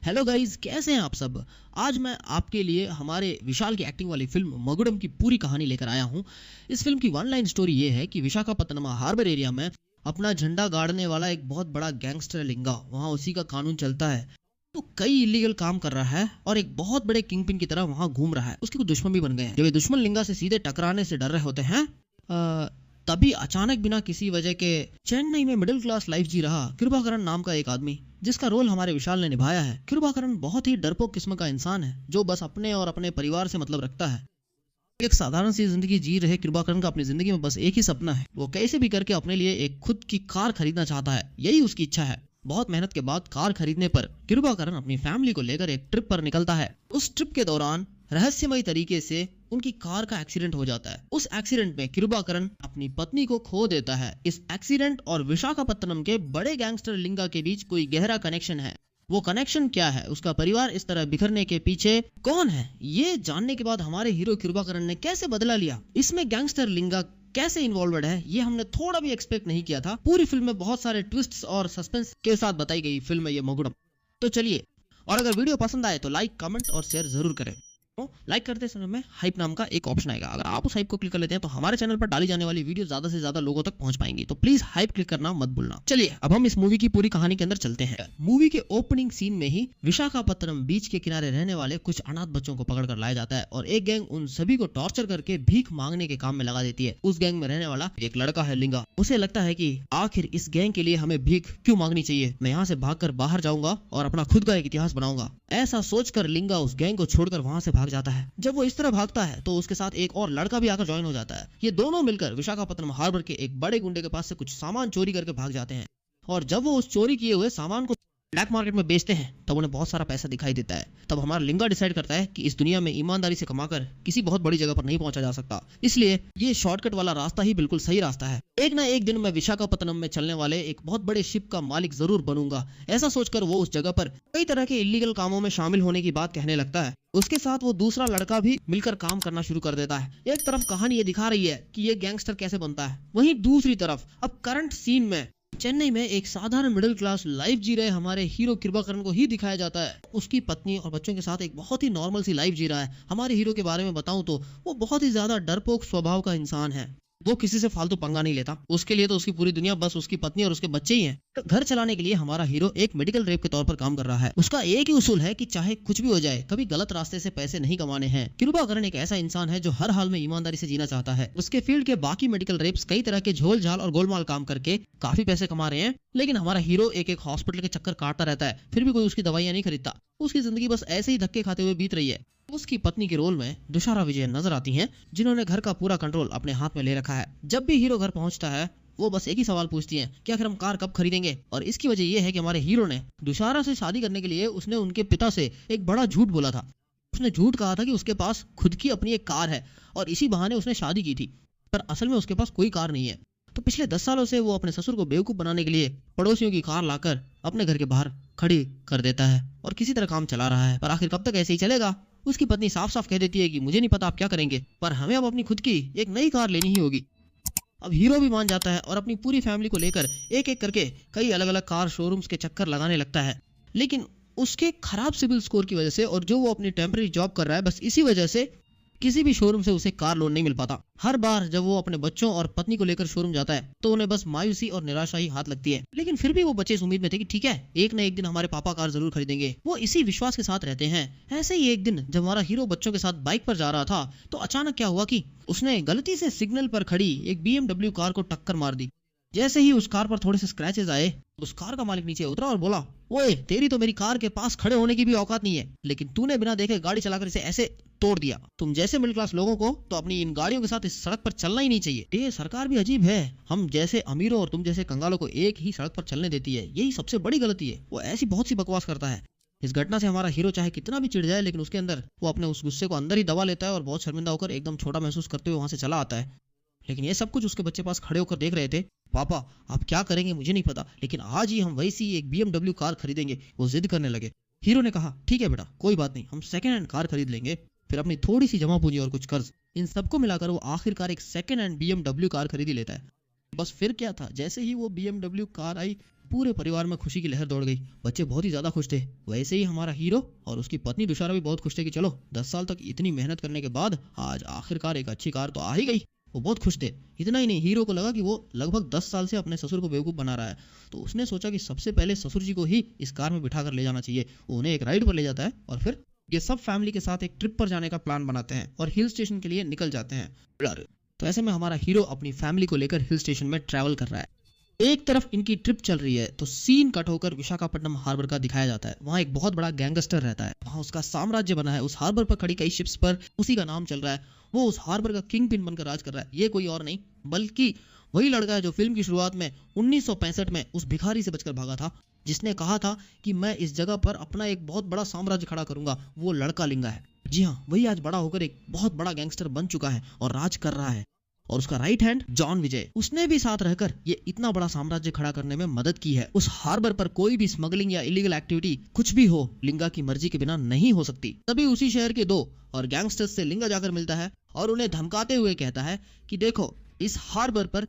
Hello guys, कैसे हैं आप सब। आज मैं आपके लिए हमारे विशाल की एक्टिंग वाली फिल्म मगुडम की पूरी कहानी लेकर आया हूं। इस फिल्म की वन लाइन स्टोरी ये है कि विशाखापत्तनम हार्बर एरिया में अपना झंडा गाड़ने वाला एक बहुत बड़ा गैंगस्टर लिंगा, वहां उसी का कानून चलता है। तो कई इलीगल काम कर रहा है और एक बहुत बड़े किंगपिन की तरह वहां घूम रहा है। उसके कुछ दुश्मन भी बन गए हैं। जब ये दुश्मन लिंगा से सीधे टकराने से डर रहे होते हैं, तभी अचानक बिना किसी वजह के चेन्नई में मिडिल क्लास लाइफ जी रहा कृपाकरण नाम का एक आदमी, जिसका रोल हमारे विशाल ने निभाया है। कृपाकरण बहुत ही डरपोक किस्म का इंसान है जो बस अपने और अपने परिवार से मतलब रखता है। एक साधारण सी जिंदगी जी रहे कृपाकरण का अपनी जिंदगी में बस एक ही सपना है, वो कैसे भी करके अपने लिए एक खुद की कार खरीदना चाहता है। यही उसकी इच्छा है। बहुत मेहनत के बाद कार खरीदने पर कृपाकरण अपनी फैमिली को लेकर एक ट्रिप पर निकलता है। उस ट्रिप के दौरान रहस्यमय तरीके से उनकी कार का एक्सीडेंट हो जाता है। उस एक्सीडेंट में कृपाकरण अपनी पत्नी को खो देता है। इस एक्सीडेंट और विशाखापत्तनम के बड़े गैंगस्टर लिंगा के बीच कोई गहरा कनेक्शन है। वो कनेक्शन क्या है, उसका परिवार इस तरह बिखरने के पीछे कौन है, ये जानने के बाद हमारे हीरो कृपाकरण ने कैसे बदला लिया, इसमें गैंगस्टर लिंगा कैसे इन्वॉल्वड है, ये हमने थोड़ा भी एक्सपेक्ट नहीं किया था। पूरी फिल्म में बहुत सारे ट्विस्ट्स और सस्पेंस के साथ बताई गई फिल्म है ये मगुडम। तो चलिए, और अगर वीडियो पसंद आए तो लाइक, कमेंट और शेयर जरूर करें। लाइक करते समय में हाइप नाम का एक ऑप्शन आएगा। अगर आप उस हाइप को क्लिक कर लेते हैं तो हमारे चैनल पर डाली जाने वाली वीडियो ज्यादा से ज्यादा लोगों तक पहुंच पाएंगी। तो प्लीज हाइप क्लिक करना मत भूलना। चलिए अब हम इस मूवी की पूरी कहानी के अंदर चलते हैं। मूवी के ओपनिंग सीन में ही विशाखापत्तनम बीच के किनारे रहने वाले कुछ अनाथ बच्चों को पकड़ कर लाया जाता है और एक गैंग उन सभी को टॉर्चर करके भीख मांगने के काम में लगा देती है। उस गैंग में रहने वाला एक लड़का है लिंगा। उसे लगता है कि आखिर इस गैंग के लिए हमें भीख क्यों मांगनी चाहिए, मैं यहाँ से भागकर बाहर जाऊंगा और अपना खुद का एक इतिहास बनाऊंगा। ऐसा सोचकर लिंगा उस गैंग को छोड़कर वहां से भाग जाता है। जब वो इस तरह भागता है तो उसके साथ एक और लड़का भी आकर ज्वाइन हो जाता है। ये दोनों मिलकर विशाखापत्तनम हार्बर के एक बड़े गुंडे के पास से कुछ सामान चोरी करके भाग जाते हैं और जब वो उस चोरी किए हुए सामान को ब्लैक मार्केट में बेचते हैं तब उन्हें बहुत सारा पैसा दिखाई देता है। तब हमारा लिंगा डिसाइड करता है कि इस दुनिया में ईमानदारी से कमाकर किसी बहुत बड़ी जगह पर नहीं पहुंचा जा सकता, इसलिए ये शॉर्टकट वाला रास्ता ही बिल्कुल सही रास्ता है। एक ना एक दिन मैं विशाखापत्तनम में चलने वाले एक बहुत बड़े शिप का मालिक जरूर बनूंगा। ऐसा सोचकर वो उस जगह पर कई तरह के इलीगल कामों में शामिल होने की बात कहने लगता है। उसके साथ वो दूसरा लड़का भी मिलकर काम करना शुरू कर देता है। एक तरफ कहानी ये दिखा रही है कि ये गैंगस्टर कैसे बनता है, वहीं दूसरी तरफ अब करंट सीन में चेन्नई में एक साधारण मिडिल क्लास लाइफ जी रहे हमारे हीरो कृपाकरण को ही दिखाया जाता है। उसकी पत्नी और बच्चों के साथ एक बहुत ही नॉर्मल सी लाइफ जी रहा है। हमारे हीरो के बारे में बताऊं तो वो बहुत ही ज्यादा डरपोक स्वभाव का इंसान है। वो किसी से फालतू पंगा नहीं लेता। उसके लिए तो उसकी पूरी दुनिया बस उसकी पत्नी और उसके बच्चे ही हैं। तो घर चलाने के लिए हमारा हीरो एक मेडिकल रेप के तौर पर काम कर रहा है। उसका एक ही उसूल है कि चाहे कुछ भी हो जाए, कभी गलत रास्ते से पैसे नहीं कमाने हैं। कृपाकरण एक ऐसा इंसान है जो हर हाल में ईमानदारी से जीना चाहता है। उसके फील्ड के बाकी मेडिकल रेप्स कई तरह के झोल झाल और गोलमाल काम करके काफी पैसे कमा रहे हैं, लेकिन हमारा हीरो एक एक हॉस्पिटल के चक्कर काटता रहता है, फिर भी कोई उसकी दवाइयां नहीं खरीदता। उसकी जिंदगी बस ऐसे ही धक्के खाते हुए बीत रही है। उसकी पत्नी के रोल में दुशारा विजय नजर आती हैं, जिन्होंने घर का पूरा कंट्रोल अपने हाथ में ले रखा है। जब भी हीरो घर पहुंचता है वो बस एक ही सवाल पूछती हैं कि आखिर हम कार कब खरीदेंगे। और इसकी वजह यह है कि हमारे हीरो ने दुशारा से शादी करने के लिए उसने उनके पिता से एक बड़ा झूठ बोला था। उसने झूठ कहा था कि उसके पास खुद की अपनी एक कार है और इसी बहाने उसने शादी की थी, पर असल में उसके पास कोई कार नहीं है। तो पिछले 10 सालों से वो अपने ससुर को बेवकूफ बनाने के लिए पड़ोसियों की कार लाकर अपने घर के बाहर खड़ी कर देता है और किसी तरह काम चला रहा है। पर आखिर कब तक ऐसे ही चलेगा। उसकी पत्नी साफ साफ कह देती है कि मुझे नहीं पता आप क्या करेंगे, पर हमें अब अपनी खुद की एक नई कार लेनी ही होगी। अब हीरो भी मान जाता है और अपनी पूरी फैमिली को लेकर एक एक करके कई अलग अलग कार शोरूम्स के चक्कर लगाने लगता है। लेकिन उसके खराब सिविल स्कोर की वजह से और जो वो अपनी टेम्परेरी जॉब कर रहा है, बस इसी वजह से किसी भी शोरूम से उसे कार लोन नहीं मिल पाता। हर बार जब वो अपने बच्चों और पत्नी को लेकर शोरूम जाता है तो उन्हें बस मायूसी और निराशा ही हाथ लगती है। लेकिन फिर भी वो बच्चे इस उम्मीद में थे कि ठीक है, एक ना एक दिन हमारे पापा कार जरूर खरीदेंगे। वो इसी विश्वास के साथ रहते हैं। ऐसे ही एक दिन जब हमारा हीरो बच्चों के साथ बाइक पर जा रहा था तो अचानक क्या हुआ कि उसने गलती से सिग्नल पर खड़ी एक BMW कार को टक्कर मार दी। जैसे ही उस कार पर थोड़े से स्क्रैचेस आए, उस कार का मालिक नीचे उतरा और बोला, ओए तेरी तो मेरी कार के पास खड़े होने की भी औकात नहीं है, लेकिन तूने बिना देखे गाड़ी चलाकर इसे ऐसे तोड़ दिया। तुम जैसे मिडिल क्लास लोगों को तो अपनी इन गाड़ियों के साथ इस सड़क पर चलना ही नहीं चाहिए। ये सरकार भी अजीब है, हम जैसे अमीरों और तुम जैसे कंगालों को एक ही सड़क पर चलने देती है, यही सबसे बड़ी गलती है। वो ऐसी बहुत सी बकवास करता है। इस घटना से हमारा हीरो चाहे कितना भी चिढ़ जाए, लेकिन उसके अंदर वो अपने उस गुस्से को अंदर ही दबा लेता है और बहुत शर्मिंदा होकर एकदम छोटा महसूस करते हुए वहां से चला आता है। लेकिन ये सब कुछ उसके बच्चे पास खड़े होकर देख रहे थे। पापा आप क्या करेंगे मुझे नहीं पता, लेकिन आज ही हम वैसी एक BMW कार खरीदेंगे। वो जिद करने लगे। हीरो ने कहा, ठीक है बेटा, कोई बात नहीं, हम सेकेंड हैंड कार खरीद लेंगे। फिर अपनी थोड़ी सी जमा पूंजी और कुछ कर्ज, इन सबको मिलाकर वो आखिरकार एक सेकेंड हैंड BMW कार खरीद ही लेता है। बस फिर क्या था, जैसे ही वो BMW कार आई, पूरे परिवार में खुशी की लहर दौड़ गई। बच्चे बहुत ही ज्यादा खुश थे। वैसे ही हमारा हीरो और उसकी पत्नी तुषारा भी बहुत खुश थे कि चलो 10 साल तक इतनी मेहनत करने के बाद आज आखिरकार एक अच्छी कार तो आ ही गई। वो बहुत खुश थे। इतना ही नहीं, हीरो को लगा कि वो लगभग 10 साल से अपने ससुर को बेवकूफ बना रहा है, तो उसने सोचा कि सबसे पहले ससुर जी को ही इस कार में बिठा कर ले जाना चाहिए। वो उन्हें एक राइड पर ले जाता है और फिर ये सब फैमिली के साथ एक ट्रिप पर जाने का प्लान बनाते हैं और हिल स्टेशन के लिए निकल जाते हैं। तो ऐसे में हमारा हीरो अपनी फैमिली को लेकर हिल स्टेशन में ट्रैवल कर रहा है। एक तरफ इनकी ट्रिप चल रही है तो सीन कट होकर विशाखापट्टनम हार्बर का दिखाया जाता है। वहाँ एक बहुत बड़ा गैंगस्टर रहता है, वहाँ उसका साम्राज्य बना है। उस हार्बर पर खड़ी कई शिप्स पर उसी का नाम चल रहा है। वो उस हार्बर का किंग पिन बनकर राज कर रहा है। ये कोई और नहीं बल्कि वही लड़का है जो फिल्म की शुरुआत में 1965 में उस भिखारी से बचकर भागा था, जिसने कहा था कि मैं इस जगह पर अपना एक बहुत बड़ा साम्राज्य खड़ा करूंगा। वो लड़का लिंगा है। जी हाँ, वही आज बड़ा होकर एक बहुत बड़ा गैंगस्टर बन चुका है और राज कर रहा है। और उसका राइट हैंड जॉन विजय, उसने भी साथ रहकर ये इतना बड़ा साम्राज्य खड़ा करने में मदद की है। उस हार्बर पर कोई भी स्मगलिंग या इलीगल एक्टिविटी कुछ भी हो, लिंगा की मर्जी के बिना नहीं हो सकती। तभी उसी शहर के 2 और गैंगस्टर्स से लिंगा जाकर मिलता है और उन्हें धमकाते हुए कहता है कि देखो, इस हार्बर पर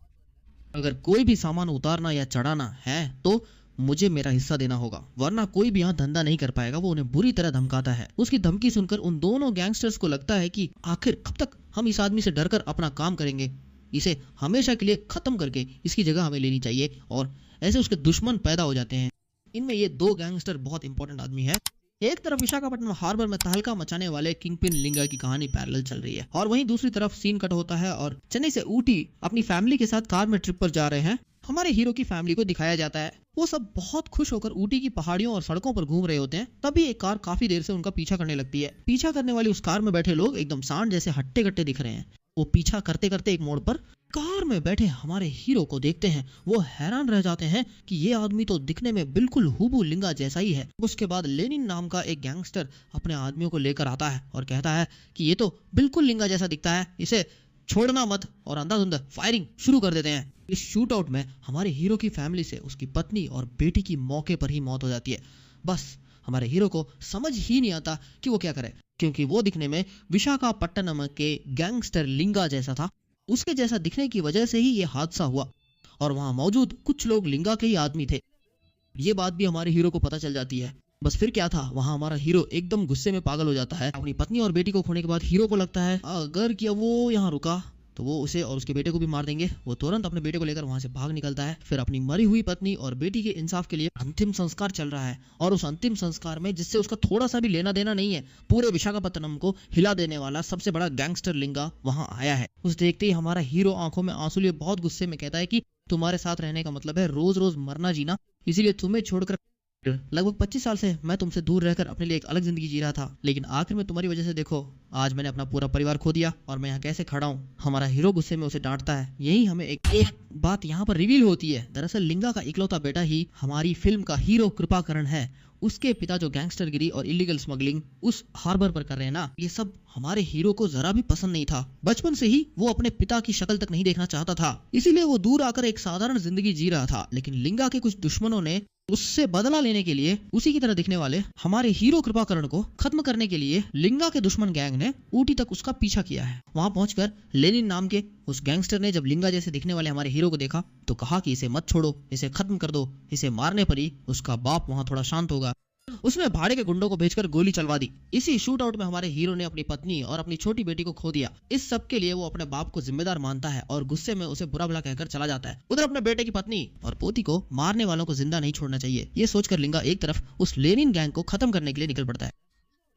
अगर कोई भी सामान उतारना या चढ़ाना है तो मुझे मेरा हिस्सा देना होगा, वरना कोई भी यहाँ धंधा नहीं कर पाएगा। वो उन्हें बुरी तरह धमकाता है। उसकी धमकी सुनकर उन दोनों गैंगस्टर्स को लगता है कि आखिर कब तक हम इस आदमी से डरकर अपना काम करेंगे, इसे हमेशा के लिए खत्म करके इसकी जगह हमें लेनी चाहिए। और ऐसे उसके दुश्मन पैदा हो जाते हैं। इनमें ये 2 गैंगस्टर बहुत इंपॉर्टेंट आदमी है। एक तरफ विशाखापट्टनम हार्बर में तहलका मचाने वाले किंगपिन लिंगा की कहानी पैरेलल चल रही है और वहीं दूसरी तरफ सीन कट होता है और चेन्नई से ऊटी अपनी फैमिली के साथ कार में ट्रिप पर जा रहे हैं। हमारे हीरो की फैमिली को दिखाया जाता है। वो सब बहुत खुश होकर ऊटी की पहाड़ियों और सड़कों पर घूम रहे होते हैं। तभी एक कार काफी देर से उनका पीछा करने लगती है। पीछा करने वाली उस कार में बैठे लोग एकदम सांड जैसे हट्टे कट्टे दिख रहे हैं। वो पीछा करते करते एक मोड़ पर कार में बैठे हमारे हीरो को देखते हैं। वो हैरान रह जाते हैं कि ये आदमी तो दिखने में बिल्कुल हूबहू लिंगा जैसा ही है। उसके बाद लेनिन नाम का एक गैंगस्टर अपने आदमियों को लेकर आता है और कहता है कि ये तो बिल्कुल लिंगा जैसा दिखता है, इसे छोड़ना मत, और अंधाधुंध फायरिंग शुरू कर देते हैं। इस शूट आउट में हमारे हीरो की फैमिली से उसकी पत्नी और बेटी की मौके पर ही मौत हो जाती है। बस हमारे हीरो को समझ ही नहीं आता कि वो क्या करे, क्योंकि वो दिखने में विशाखापट्टनम के गैंगस्टर लिंगा जैसा था। उसके जैसा दिखने की वजह से ही ये हादसा हुआ और वहां मौजूद कुछ लोग लिंगा के ही आदमी थे। ये बात भी हमारे हीरो को पता चल जाती है। बस फिर क्या था, वहां हमारा हीरो एकदम गुस्से में पागल हो जाता है। अपनी पत्नी और बेटी को खोने के बाद हीरो को लगता है अगर क्या वो यहाँ रुका तो वो उसे और उसके बेटे को भी मार देंगे। वो तुरंत अपने बेटे को लेकर वहां से भाग निकलता है। फिर अपनी मरी हुई पत्नी और बेटी के इंसाफ के लिए अंतिम संस्कार चल रहा है और उस अंतिम संस्कार में, जिससे उसका थोड़ा सा भी लेना देना नहीं है, पूरे विशाखापट्टनम को हिला देने वाला सबसे बड़ा गैंगस्टर लिंगा वहां आया है। उस देखते ही हमारा हीरो आंखों में आंसू लिए बहुत गुस्से में कहता है कि तुम्हारे साथ रहने का मतलब है रोज रोज मरना जीना, इसीलिए तुम्हें छोड़कर लगभग 25 साल से मैं तुमसे दूर रहकर अपने लिए एक अलग जिंदगी जी रहा था, लेकिन आखिर में तुम्हारी वजह से देखो आज मैंने अपना पूरा परिवार खो दिया और मैं यहाँ कैसे खड़ा हूँ। हमारा हीरो गुस्से में उसे डांटता है। यही हमें एक बात यहाँ पर रिवील होती है। दरअसल लिंगा का इकलौता बेटा ही हमारी फिल्म का हीरो कृपाकरण है। उसके पिता जो गैंगस्टरगिरी और इलीगल स्मगलिंग उस हार्बर पर कर रहे हैं ना, ये सब हमारे हीरो को जरा भी पसंद नहीं था। बचपन से ही वो अपने पिता की शक्ल तक नहीं देखना चाहता था, इसीलिए वो दूर आकर एक साधारण जिंदगी जी रहा था। लेकिन लिंगा के कुछ दुश्मनों ने उससे बदला लेने के लिए उसी की तरह दिखने वाले हमारे हीरो कृपाकरण को खत्म करने के लिए लिंगा के दुश्मन गैंग ने ऊटी तक उसका पीछा किया है। वहां पहुंचकर लेनिन नाम के उस गैंगस्टर ने जब लिंगा जैसे दिखने वाले हमारे हीरो को देखा तो कहा कि इसे मत छोड़ो, इसे खत्म कर दो, इसे मारने पर ही उसका बाप वहां थोड़ा शांत होगा। उसने भाड़े के गुंडों को भेजकर गोली चलवा दी। इसी शूट आउट में हमारे हीरो ने अपनी पत्नी और अपनी छोटी बेटी को खो दिया। इस सब के लिए वो अपने बाप को जिम्मेदार मानता है और गुस्से में उसे बुरा भला कहकर चला जाता है। उधर अपने बेटे की पत्नी और पोती को मारने वालों को जिंदा नहीं छोड़ना चाहिए, ये सोचकर लिंगा एक तरफ उस लेनिन गैंग को खत्म करने के लिए निकल पड़ता है।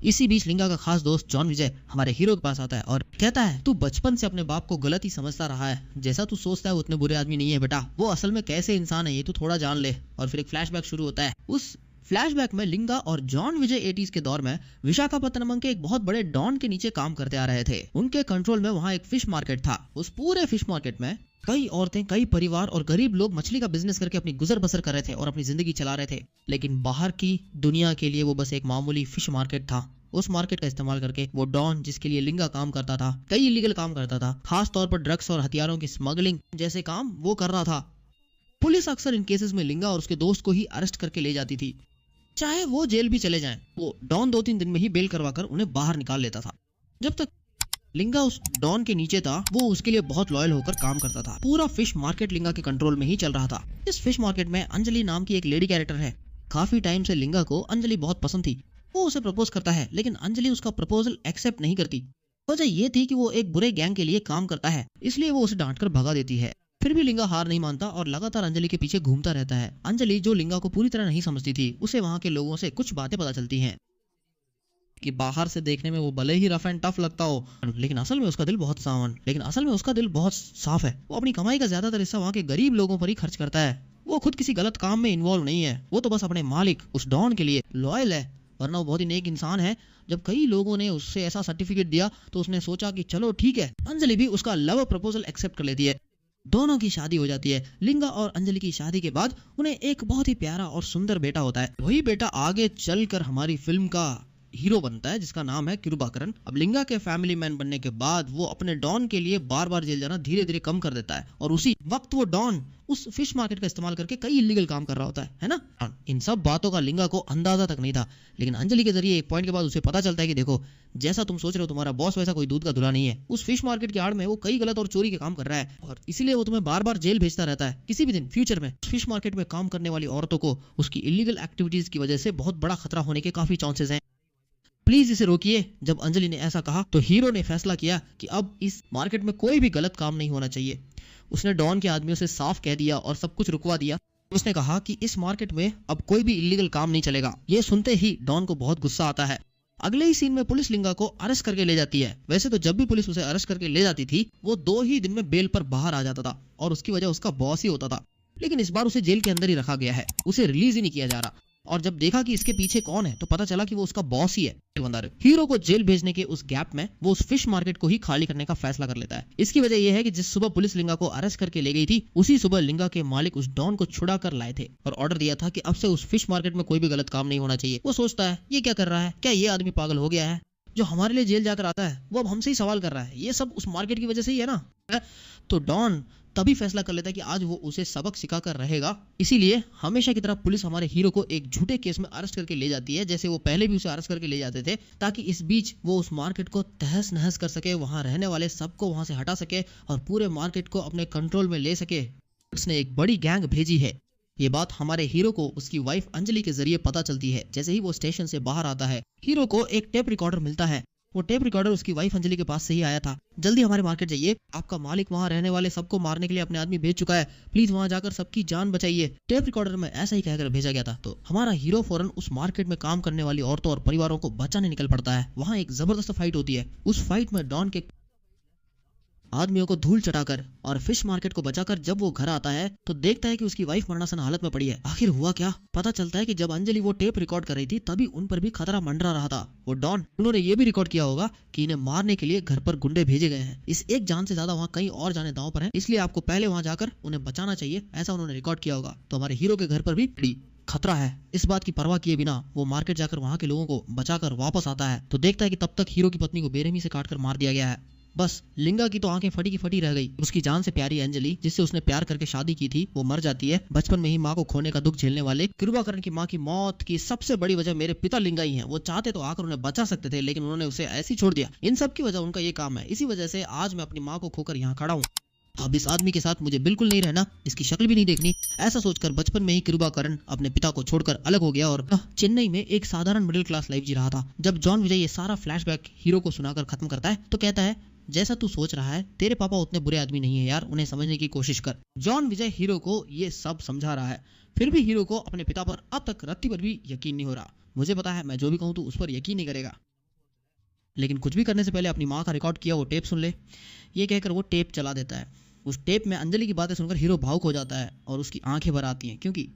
इसी बीच लिंगा का खास दोस्त जॉन विजय हमारे हीरो के पास आता है और कहता है तू बचपन से अपने बाप को गलत ही समझता रहा है, जैसा तू सोचता है उतने बुरे आदमी नहीं है बेटा, वो असल में कैसे इंसान है ये तू थोड़ा जान ले। और फिर एक फ्लैशबैक शुरू होता है। उस फ्लैशबैक में लिंगा और जॉन विजय 80s के दौर में विशाखापट्टनम के एक बहुत बड़े डॉन के नीचे काम करते आ रहे थे। उनके कंट्रोल में वहां एक फिश मार्केट था। उस पूरे फिश मार्केट में कई औरतें, कई परिवार और गरीब लोग मछली का बिजनेस करके अपनी गुजर बसर कर रहे थे और अपनी जिंदगी चला रहे थे। लेकिन बाहर की दुनिया के लिए वो बस एक मामूली फिश मार्केट था। उस मार्केट का इस्तेमाल करके वो डॉन, जिसके लिए लिंगा काम करता था, कई इलीगल काम करता था, खास तौर पर ड्रग्स और हथियारों की स्मगलिंग जैसे काम वो कर रहा था। पुलिस अक्सर इन केसेस में लिंगा और उसके दोस्त को ही अरेस्ट करके ले जाती थी, चाहे वो जेल भी चले जाएं। वो डॉन 2-3 दिन में ही बेल करवाकर उन्हें बाहर निकाल लेता था। जब तक लिंगा उस डॉन के नीचे था, वो उसके लिए बहुत लॉयल होकर काम करता था। पूरा फिश मार्केट लिंगा के कंट्रोल में ही चल रहा था। इस फिश मार्केट में अंजलि नाम की एक लेडी कैरेक्टर है। काफी टाइम से लिंगा को अंजलि बहुत पसंद थी। वो उसे प्रपोज करता है, लेकिन अंजलि उसका प्रपोजल एक्सेप्ट नहीं करती। वजह ये थी कि वो एक बुरे गैंग के लिए काम करता है, इसलिए वो उसे डांट कर भगा देती है। फिर भी लिंगा हार नहीं मानता और लगातार अंजलि के पीछे घूमता रहता है। अंजलि, जो लिंगा को पूरी तरह नहीं समझती थी, उसे वहाँ के लोगों से कुछ बातें पता चलती हैं कि बाहर से देखने में वो भले ही रफ एंड टफ लगता हो, लेकिन असल में उसका दिल बहुत साफ है। वो अपनी कमाई का ज्यादातर हिस्सा वहाँ के गरीब लोगों पर ही खर्च करता है। वो खुद किसी गलत काम में इन्वॉल्व नहीं है। वो तो बस अपने मालिक उस डॉन के लिए लॉयल है, वरना वो बहुत ही नेक इंसान है। जब कई लोगों ने उससे ऐसा सर्टिफिकेट दिया तो उसने सोचा कि चलो ठीक है। अंजलि भी उसका लव प्रपोजल एक्सेप्ट कर लेती है। दोनों की शादी हो जाती है। लिंगा और अंजलि की शादी के बाद उन्हें एक बहुत ही प्यारा और सुंदर बेटा होता है। वही बेटा आगे चलकर हमारी फिल्म का हीरो बनता है, जिसका नाम है किरुबाकरन। अब लिंगा के फैमिली मैन बनने के बाद वो अपने डॉन के लिए बार बार जेल जाना धीरे धीरे कम कर देता है, और उसी वक्त वो डॉन उस फिश मार्केट का इस्तेमाल करके कई इलीगल काम कर रहा होता है ना। इन सब बातों का लिंगा को अंदाजा तक नहीं था, लेकिन अंजलि के जरिए एक पॉइंट के बाद उसे पता चलता है कि देखो, जैसा तुम सोच रहे हो तुम्हारा बॉस वैसा कोई दूध का धुला नहीं है। उस फिश मार्केट की आड़ में वो कई गलत और चोरी के काम कर रहा है, और इसीलिए वो तुम्हें बार बार जेल भेजता रहता है। किसी भी दिन फ्यूचर में फिश मार्केट में काम करने वाली औरतों को उसकी इलीगल एक्टिविटीज की वजह से बहुत बड़ा खतरा होने के काफी चांसेस हैं। प्लीज इसे रोकिए। जब अंजलि ने ऐसा कहा तो हीरो ने फैसला किया कि अब इस मार्केट में कोई भी गलत काम नहीं होना चाहिए। उसने डॉन के आदमियों से साफ कह दिया और सब कुछ रुकवा दिया। उसने कहा कि इस मार्केट में अब कोई भी इलीगल काम नहीं चलेगा। ये सुनते ही डॉन को बहुत गुस्सा आता है। अगले ही सीन में पुलिस लिंगा को अरेस्ट करके ले जाती है। वैसे तो जब भी पुलिस उसे अरेस्ट करके ले जाती थी, वो 2 ही दिन में बेल पर बाहर आ जाता था, और उसकी वजह उसका बॉस ही होता था। लेकिन इस बार उसे जेल के अंदर ही रखा गया है, उसे रिलीज ही नहीं किया जा रहा। और जब देखा कि इसके पीछे कौन है, तो पता चला कि वो उसका बॉस ही है। हीरो को जेल भेजने के उस गैप में वो उस फिश मार्केट को ही खाली करने का फैसला कर लेता है। इसकी वजह यह है कि जिस सुबह पुलिस लिंगा को अरेस्ट करके ले गई थी, उसी सुबह लिंगा के मालिक उस डॉन को छुड़ा कर लाए थे और ऑर्डर दिया था कि अब से उस फिश मार्केट में कोई भी गलत काम नहीं होना चाहिए। वो सोचता है, ये क्या कर रहा है, क्या ये आदमी पागल हो गया है? जो हमारे लिए जेल जाकर आता है वो अब हमसे ही सवाल कर रहा है। ये सब उस मार्केट की वजह से ही है ना। तो डॉन तभी फैसला कर लेता है कि आज वो उसे सबक सिखा कर रहेगा। इसीलिए हमेशा की तरह पुलिस हमारे हीरो को एक झूठे केस में अरेस्ट करके ले जाती है, जैसे वो पहले भी उसे अरेस्ट करके ले जाते थे, ताकि इस बीच वो उस मार्केट को तहस नहस कर सके, वहां रहने वाले सबको वहां से हटा सके और पूरे मार्केट को अपने कंट्रोल में ले सके। उसने एक बड़ी गैंग भेजी है। ये बात हमारे हीरो को उसकी वाइफ अंजलि के जरिए पता चलती है। जैसे ही वो स्टेशन से बाहर आता है, हीरो को एक टेप रिकॉर्डर मिलता है। वो टेप रिकॉर्डर उसकी वाइफ अंजलि के पास से ही आया था। जल्दी हमारे मार्केट जाइए, आपका मालिक वहाँ रहने वाले सबको मारने के लिए अपने आदमी भेज चुका है, प्लीज वहाँ जाकर सबकी जान बचाइए। टेप रिकॉर्डर में ऐसा ही कहकर भेजा गया था। तो हमारा हीरो फौरन उस मार्केट में काम करने वाली औरतों और परिवारों को बचाने निकल पड़ता है। वहाँ एक जबरदस्त फाइट होती है। उस फाइट में डॉन के आदमियों को धूल चटाकर और फिश मार्केट को बचाकर जब वो घर आता है तो देखता है कि उसकी वाइफ मरणासन हालत में पड़ी है। आखिर हुआ क्या? पता चलता है कि जब अंजलि वो टेप रिकॉर्ड कर रही थी, तभी उन पर भी खतरा मंडरा रहा था। वो डॉन, उन्होंने ये भी रिकॉर्ड किया होगा कि इन्हें मारने के लिए घर पर गुंडे भेजे गए हैं। इस एक जान से ज्यादा वहाँ कई और जाने दांव पर हैं, इसलिए आपको पहले वहाँ जाकर उन्हें बचाना चाहिए, ऐसा उन्होंने रिकॉर्ड किया होगा। तो हमारे हीरो के घर पर भी खतरा है। इस बात की परवाह किए बिना वो मार्केट जाकर वहाँ के लोगों को बचाकर वापस आता है तो देखता है कि तब तक हीरो की पत्नी को बेरहमी से काटकर मार दिया गया है। बस लिंगा की तो आंखें फटी की फटी रह गई। उसकी जान से प्यारी अंजलि, जिससे उसने प्यार करके शादी की थी, वो मर जाती है। बचपन में ही माँ को खोने का दुख झेलने वाले किरुबाकरन की माँ की मौत की सबसे बड़ी वजह मेरे पिता लिंगा ही हैं। वो चाहते तो आकर उन्हें बचा सकते थे, लेकिन उन्होंने उसे ऐसे छोड़ दिया। इन सब की वजह उनका ये काम है। इसी वजह से आज मैं अपनी माँ को खोकर यहाँ खड़ा हूँ। अब इस आदमी के साथ मुझे बिल्कुल नहीं रहना, इसकी शक्ल भी नहीं देखनी। ऐसा सोचकर बचपन में ही किरुबाकरन अपने पिता को छोड़कर अलग हो गया और चेन्नई में एक साधारण मिडिल क्लास लाइफ जी रहा था। जब जॉन विजय ये सारा फ्लैशबैक हीरो को सुनाकर खत्म करता है तो कहता है, जैसा तू सोच रहा है, तेरे पापा उतने बुरे आदमी नहीं है यार, उन्हें समझने की कोशिश कर। जॉन विजय हीरो को ये सब समझा रहा है, फिर भी हीरो को अपने पिता पर अब तक रत्ती पर भी यकीन नहीं हो रहा। मुझे पता है मैं जो भी कहूँ तू उस पर यकीन नहीं करेगा, लेकिन कुछ भी करने से पहले अपनी माँ का रिकॉर्ड किया वो टेप सुन ले। ये कहकर वो टेप चला देता है। उस टेप में अंजलि की बातें सुनकर हीरो भावुक हो जाता है और उसकी आंखें भर आती हैं, क्योंकि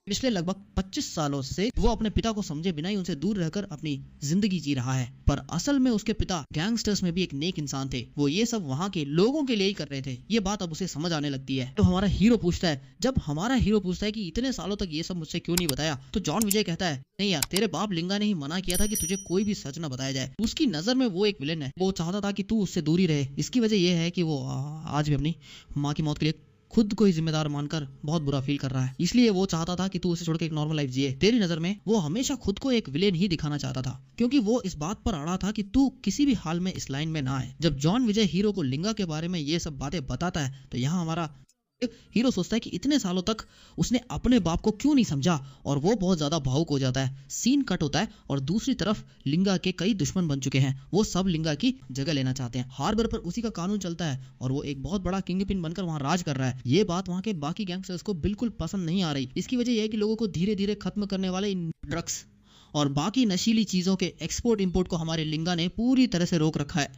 पिछले लगभग 25 सालों से वो अपने पिता को समझे बिना ही उनसे दूर रहकर अपनी जिंदगी जी रहा है। पर असल में उसके पिता गैंगस्टर्स में भी एक नेक इंसान थे। वो ये सब वहाँ के लोगों के लिए ही कर रहे थे। ये बात अब उसे समझ आने लगती है। तो हमारा हीरो पूछता है कि इतने सालों तक ये सब मुझसे क्यों नहीं बताया, तो जॉन विजय कहता है, नहीं यार, तेरे बाप लिंगा ने ही मना किया था कि तुझे कोई भी सच न बताया जाए। उसकी नजर में वो एक विलेन है। वो चाहता था कि तू उससे दूर ही रहे। इसकी वजह यह है कि वो आज भी अपनी माँ की मौत के लिए खुद को ही जिम्मेदार मानकर बहुत बुरा फील कर रहा है। इसलिए वो चाहता था कि तू उसे छोड़ के एक नॉर्मल लाइफ जिए। तेरी नजर में वो हमेशा खुद को एक विलेन ही दिखाना चाहता था, क्योंकि वो इस बात पर अड़ा था कि तू किसी भी हाल में इस लाइन में ना आए। जब जॉन विजय हीरो को लिंगा के बारे में ये सब बातें बताता है तो यहाँ हमारा हीरो सोचता है कि इतने सालों तक उसने अपने बाप को क्यों नहीं समझा, और वो बहुत ज्यादा भावुक हो जाता है। सीन कट होता है और दूसरी तरफ लिंगा के कई दुश्मन बन चुके हैं। वो सब लिंगा की जगह लेना चाहते हैं। हार्बर पर उसी का कानून चलता है और वो एक बहुत बड़ा किंग पिन बनकर वहाँ राज कर रहा है। ये बात वहाँ के बाकी गैंगस्टर्स को बिल्कुल पसंद नहीं आ रही। इसकी वजह यह है कि लोगों को धीरे धीरे खत्म करने वाले इन ड्रग्स और बाकी नशीली चीजों के एक्सपोर्ट इंपोर्ट को हमारे लिंगा ने पूरी तरह से रोक रखा है,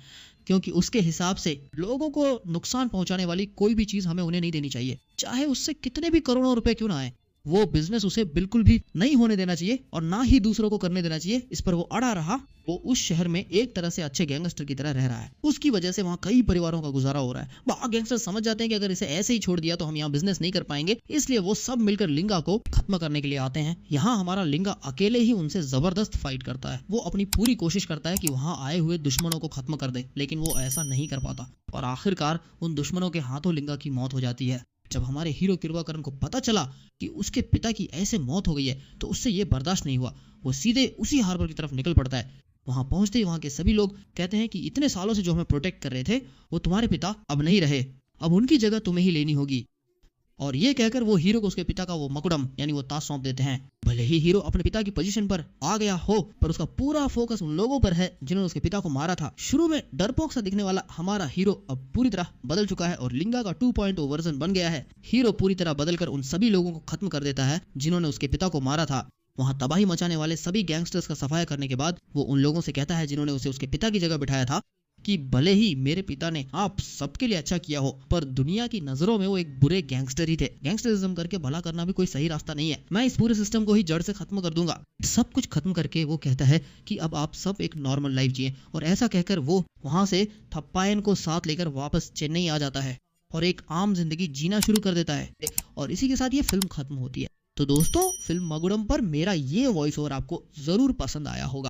क्योंकि उसके हिसाब से लोगों को नुकसान पहुंचाने वाली कोई भी चीज हमें उन्हें नहीं देनी चाहिए, चाहे उससे कितने भी करोड़ों रुपए क्यों ना आए। वो बिजनेस उसे बिल्कुल भी नहीं होने देना चाहिए और ना ही दूसरों को करने देना चाहिए। इस पर वो अड़ा रहा। वो उस शहर में एक तरह से अच्छे गैंगस्टर की तरह रह रहा है। उसकी वजह से वहाँ कई परिवारों का गुजारा हो रहा है। वहाँ गैंगस्टर समझ जाते हैं कि अगर इसे ऐसे ही छोड़ दिया तो हम यहाँ बिजनेस नहीं कर पाएंगे, इसलिए वो सब मिलकर लिंगा को खत्म करने के लिए आते हैं। यहाँ हमारा लिंगा अकेले ही उनसे जबरदस्त फाइट करता है। वो अपनी पूरी कोशिश करता है कि वहाँ आए हुए दुश्मनों को खत्म कर दे, लेकिन वो ऐसा नहीं कर पाता और आखिरकार उन दुश्मनों के हाथों लिंगा की मौत हो जाती है। जब हमारे हीरो किरवाकरन को पता चला कि उसके पिता की ऐसे मौत हो गई है तो उससे ये बर्दाश्त नहीं हुआ। वो सीधे उसी हार्बर की तरफ निकल पड़ता है। वहां पहुंचते ही वहां के सभी लोग कहते हैं कि इतने सालों से जो हमें प्रोटेक्ट कर रहे थे वो तुम्हारे पिता अब नहीं रहे, अब उनकी जगह तुम्हें ही लेनी होगी। और ये कहकर वो हीरो को उसके पिता का वो मकुडम यानी वो ताज सौंप देते हैं। भले ही हीरो अपने पिता की पोजीशन पर आ गया हो, पर उसका पूरा फोकस उन लोगों पर है जिन्होंने उसके पिता को मारा था। शुरू में डरपोक सा दिखने वाला हमारा हीरो अब पूरी तरह बदल चुका है और लिंगा का 2.0 वर्जन बन गया है। हीरो पूरी तरह बदलकर उन सभी लोगों को खत्म कर देता है जिन्होंने उसके पिता को मारा था। वहां तबाही मचाने वाले सभी गैंगस्टर्स का सफाया करने के बाद वो उन लोगों से कहता है जिन्होंने उसे उसके पिता की जगह बिठाया था कि भले ही मेरे पिता ने आप सबके लिए अच्छा किया हो, पर दुनिया की नजरों में वो एक बुरे गैंगस्टर ही थे। गैंगस्टरिज्म करके भला करना भी कोई सही रास्ता नहीं है। मैं इस पूरे सिस्टम को ही जड़ से खत्म कर दूंगा। सब कुछ खत्म करके वो कहता है कि अब आप सब एक नॉर्मल लाइफ जिए, और ऐसा कहकर वो वहां से थप्पायन को साथ लेकर वापस चेन्नई आ जाता है और एक आम जिंदगी जीना शुरू कर देता है। और इसी के साथ ये फिल्म खत्म होती है। तो दोस्तों, फिल्म मगुडम पर मेरा ये वॉइस ओवर आपको जरूर पसंद आया होगा।